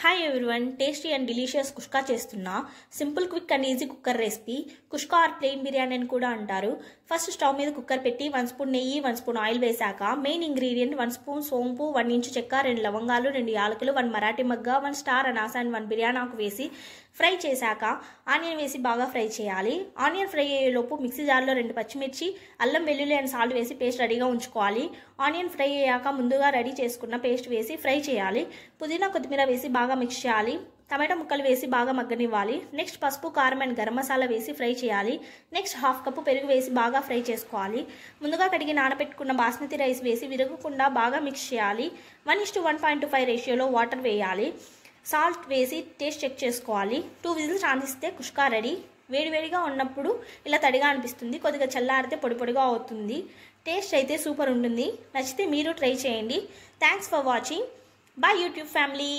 Hi everyone, tasty and delicious kuska చేస్తున్నా simple quick and easy cooker recipe kuska or plain biryani అని కూడా అంటారు. First stove మీద కుక్కర్ పెట్టి 1 స్పూన్ నెయ్యి 1 స్పూన్ ఆయిల్ వేశాక మెయిన్ ఇంగ్రీడియంట్ 1 స్పూన్ సోంపు 1 ఇంచు చెక్క 2 లవంగాలు 2 యాలకులు 1 మరాఠీ మగ్గ 1 స్టార్ అనాస అండ్ 1 బిర్యానీ ఆకు వేసి ఫ్రై చేశాక ఆనియన్ వేసి బాగా ఫ్రై చేయాలి. ఆనియన్ ఫ్రై అయ్యేలోపు మిక్సీ జార్లో 2 పచ్చిమిర్చి అల్లం వెల్లుల్లి అండ్ సాల్ట్ వేసి పేస్ట్ రెడీగా ఉంచుకోవాలి. ఆనియన్ ఫ్రై అయ్యాక ముందుగా రెడీ చేసుకున్న పేస్ట్ వేసి ఫ్రై చేయాలి. పుదీనా కొత్తిమీర వేసి బాగా మిక్స్ చేయాలి. టమాటా ముక్కలు వేసి బాగా మగ్గనివ్వాలి. నెక్స్ట్ పసుపు కారం అండ్ గరం మసాలా వేసి ఫ్రై చేయాలి. నెక్స్ట్ హాఫ్ కప్పు పెరుగు వేసి బాగా ఫ్రై చేసుకోవాలి. ముందుగా కడిగి నానబెట్టుకున్న బాస్మతి రైస్ వేసి విరగకుండా బాగా మిక్స్ చేయాలి. 1:1.25 రేషియోలో వాటర్ వేయాలి. సాల్ట్ వేసి టేస్ట్ చెక్ చేసుకోవాలి. 2 విజిల్స్ రానిస్తే కుష్కా రెడీ. వేడివేడిగా ఉన్నప్పుడు ఇలా తడిగా అనిపిస్తుంది, కొద్దిగా చల్లారితే పొడి పొడిగా అవుతుంది. టేస్ట్ అయితే సూపర్ ఉంటుంది. నచ్చితే మీరు ట్రై చేయండి. Thanks for watching. By YouTube family.